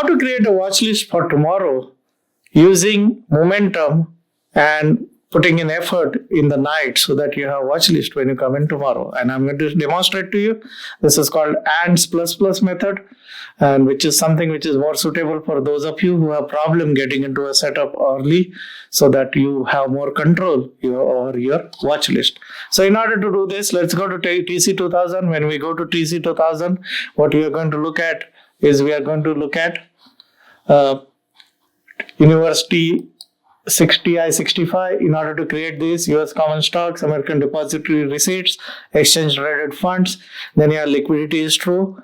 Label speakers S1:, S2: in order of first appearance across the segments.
S1: how to create a watch list for tomorrow using momentum and putting in effort in the night so that you have a watch list when you come in tomorrow. And I'm going to demonstrate to you. This is called ANDS ++ method, and which is something which is more suitable for those of you who have problem getting into a setup early so that you have more control over your watch list. So in order to do this, let's go to TC2000. When we go to TC2000, what we are going to look at is we are going to look at University 60I65. In order to create this, US common stocks, American depository receipts, exchange traded funds, then your liquidity is true,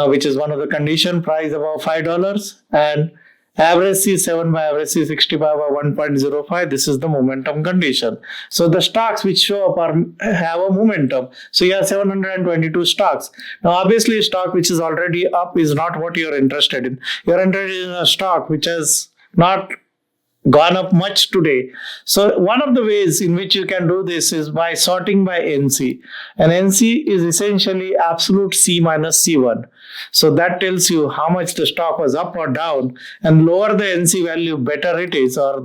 S1: which is one of the condition, price above $5, and average C7 by average C65 by 1.05. This is the momentum condition. So the stocks which show up have a momentum. So you have 722 stocks. Now obviously stock which is already up is not what you're interested in. You're interested in a stock which has not gone up much today. So one of the ways in which you can do this is by sorting by NC. And NC is essentially absolute C minus C1. So that tells you how much the stock was up or down, and lower the NC value, better it is, or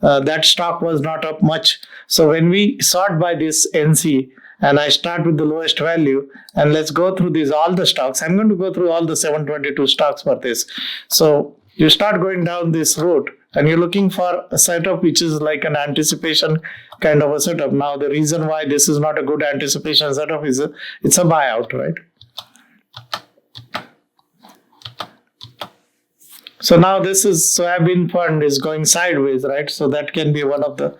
S1: that stock was not up much. So when we sort by this NC, and I start with the lowest value, and let's go through all the stocks. I'm going to go through all the 722 stocks for this. So you start going down this route, and you're looking for a setup which is like an anticipation kind of a setup. Now, the reason why this is not a good anticipation setup is it's a buyout, right? So now this is soybean fund is going sideways, right? So that can be one of the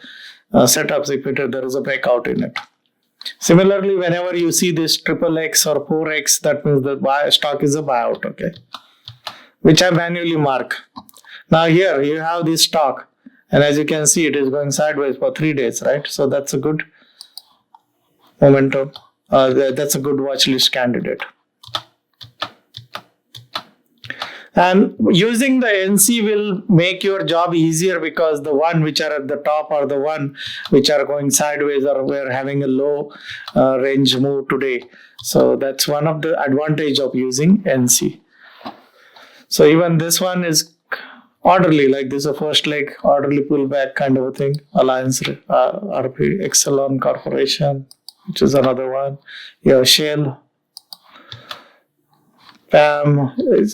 S1: setups if there is a breakout in it. Similarly, whenever you see this XXX or 4X, that means the stock is a buyout, okay? Which I manually mark. Now here you have this stock, and as you can see, it is going sideways for 3 days, right? So that's a good momentum. That's a good watch list candidate. And using the NC will make your job easier, because the one which are at the top or the one which are going sideways, or we're having a low range move today. So that's one of the advantage of using NC. So even this one is orderly, like this is a first leg orderly pullback kind of a thing. Alliance, RP, Exelon Corporation, which is another one. Yeah, Shell, PAM.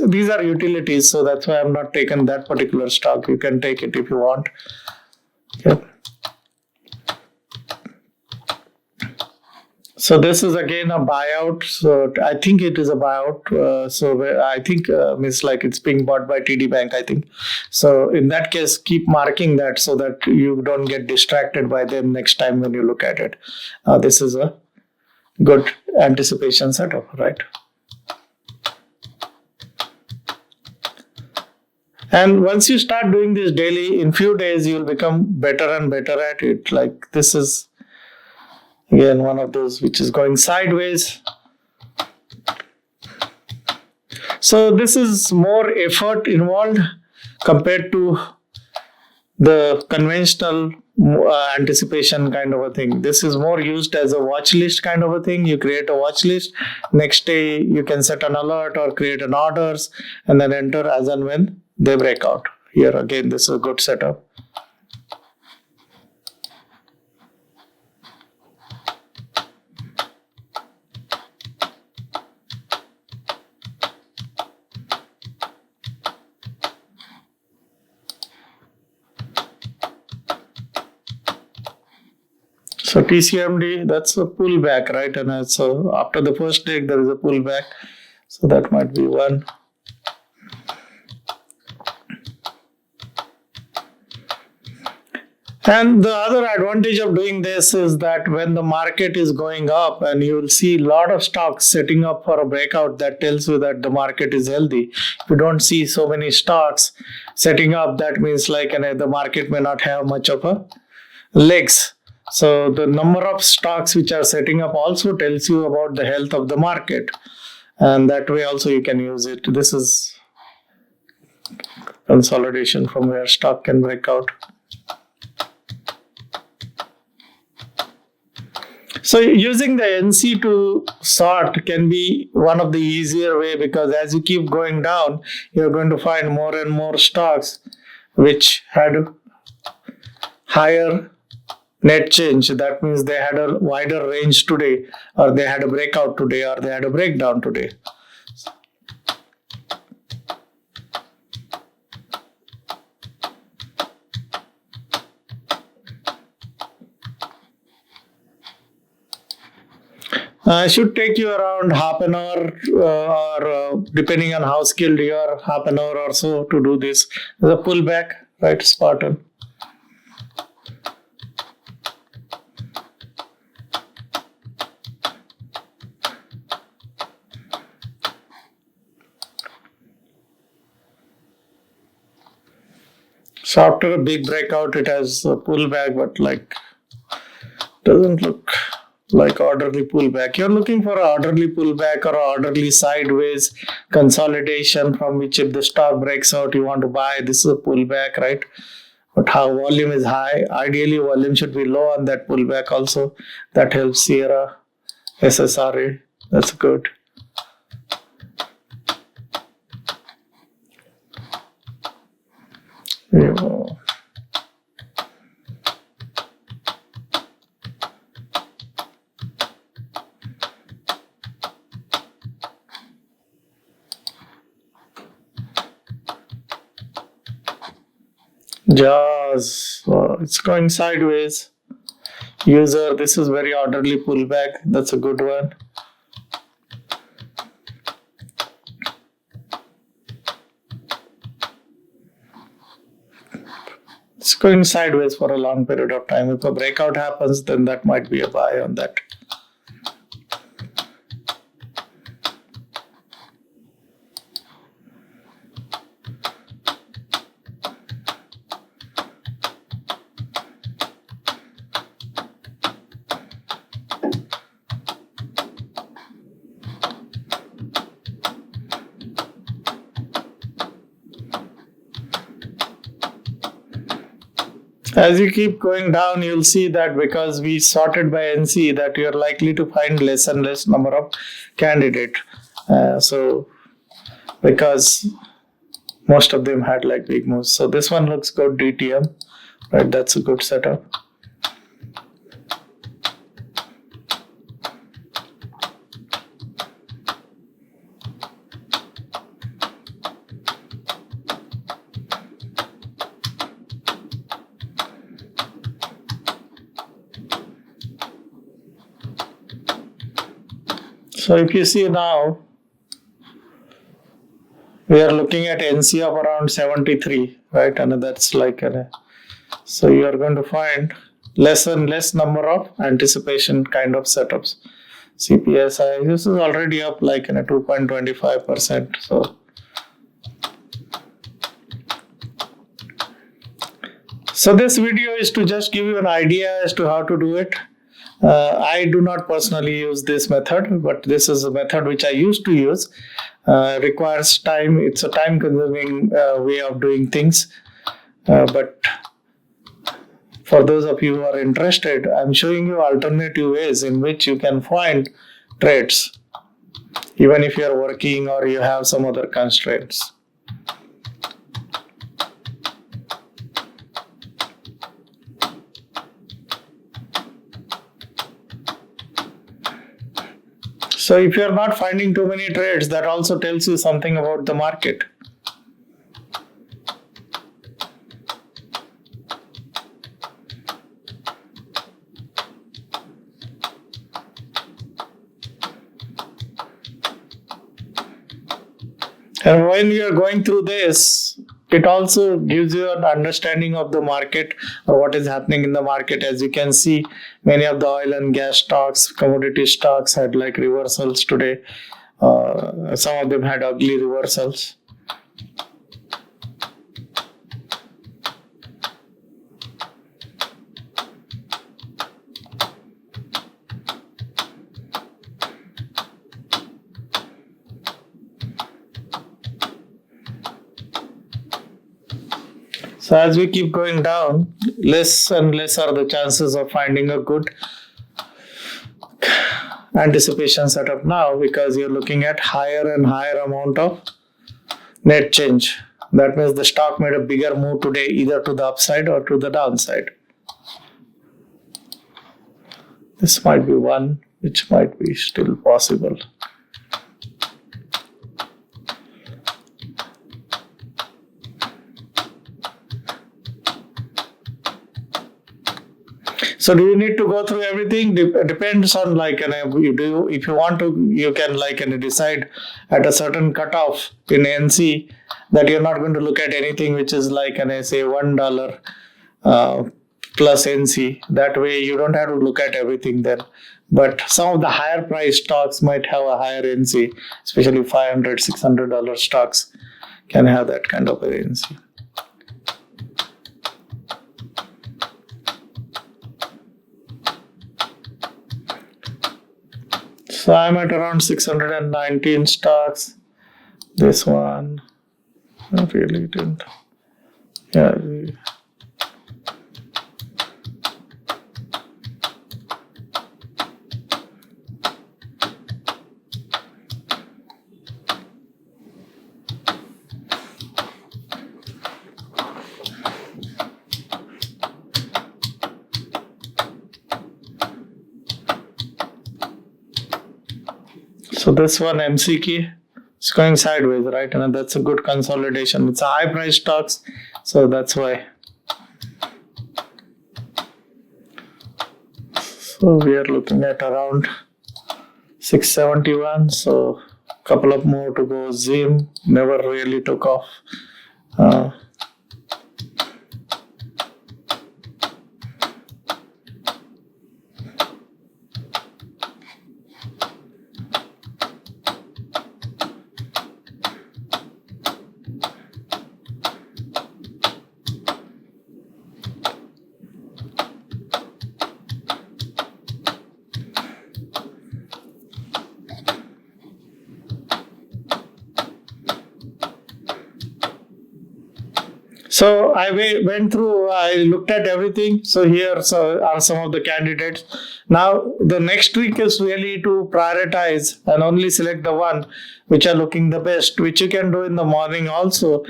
S1: These are utilities, so that's why I'm not taking that particular stock. You can take it if you want. Okay. So this is again a buyout. So I think it is a buyout. So I think means like it's being bought by TD Bank, I think. So in that case, keep marking that so that you don't get distracted by them next time when you look at it. This is a good anticipation setup, right? And once you start doing this daily, in few days, you'll become better and better at it. Like this is, again, one of those which is going sideways. So this is more effort involved compared to the conventional anticipation kind of a thing. This is more used as a watch list kind of a thing. You create a watch list. Next day, you can set an alert or create an orders and then enter as and when they break out. Here again, this is a good setup. So TCMD, that's a pullback, right? And so after the first leg, there is a pullback. So that might be one. And the other advantage of doing this is that when the market is going up and you will see a lot of stocks setting up for a breakout, that tells you that the market is healthy. If you don't see so many stocks setting up, that means like the market may not have much of a legs. So the number of stocks which are setting up also tells you about the health of the market. And that way also you can use it. This is consolidation from where stock can break out. So using the NC to sort can be one of the easier way, because as you keep going down, you're going to find more and more stocks which had higher net change. That means they had a wider range today, or they had a breakout today, or they had a breakdown today. It should take you around half an hour, or depending on how skilled you are, half an hour or so to do this. The pullback, right, Spartan. So after a big breakout, it has a pullback, but like doesn't look like orderly pullback. You're looking for an orderly pullback or an orderly sideways consolidation from which, if the stock breaks out, you want to buy. This is a pullback, right? But how volume is high, ideally volume should be low on that pullback also. That helps Sierra, SSRA. That's good. Yeah. Jaws, it's going sideways. User, this is very orderly pullback. That's a good one. It's going sideways for a long period of time. If a breakout happens, then that might be a buy on that. As you keep going down, you'll see that because we sorted by NC, that you're likely to find less and less number of candidate. So because most of them had like big moves. So this one looks good, DTM, right? That's a good setup. So if you see now, we are looking at NC of around 73, right? And that's like so you are going to find less and less number of anticipation kind of setups. CPSI, this is already up like in a 2.25%. So this video is to just give you an idea as to how to do it. I do not personally use this method, but this is a method which I used to use. Requires time. It's a time consuming way of doing things. But for those of you who are interested, I'm showing you alternative ways in which you can find trades, even if you're working or you have some other constraints. So if you're not finding too many trades, that also tells you something about the market. And when you are going through this, it also gives you an understanding of the market or what is happening in the market. As you can see, many of the oil and gas stocks, commodity stocks had like reversals today. Some of them had ugly reversals. So as we keep going down, less and less are the chances of finding a good anticipation setup now, because you're looking at higher and higher amount of net change. That means the stock made a bigger move today, either to the upside or to the downside. This might be one which might be still possible. So do you need to go through everything? Depends on if you want to, you can decide at a certain cutoff in NC that you're not going to look at anything which is say $1 plus NC. That way you don't have to look at everything there. But some of the higher price stocks might have a higher NC, especially $500, $600 stocks can have that kind of a NC. So I'm at around 619 stocks. This one, I really didn't. Yeah. So this one MC key is going sideways, right? And that's a good consolidation. It's a high price stocks, so that's why. So we are looking at around 671. So a couple of more to go. Zim never really took off. So I went through, I looked at everything. So here are some of the candidates. Now the next week is really to prioritize and only select the one which are looking the best, which you can do in the morning also,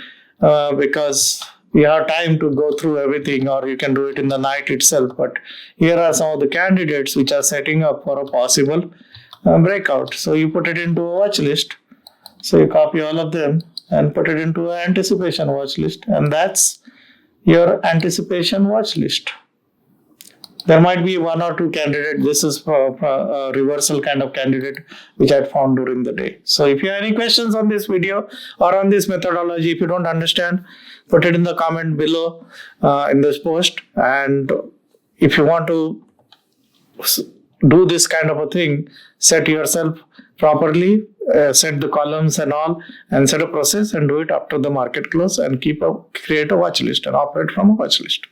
S1: because you have time to go through everything, or you can do it in the night itself. But here are some of the candidates which are setting up for a possible breakout. So you put it into a watch list. So you copy all of them and put it into an anticipation watch list, and that's your anticipation watch list. There might be one or two candidates. This is a reversal kind of candidate which I found during the day. So if you have any questions on this video or on this methodology, if you don't understand, put it in the comment below in this post. And if you want to do this kind of a thing, set yourself properly, set the columns and all, and set a process and do it up to the market close, and create a watch list and operate from a watch list.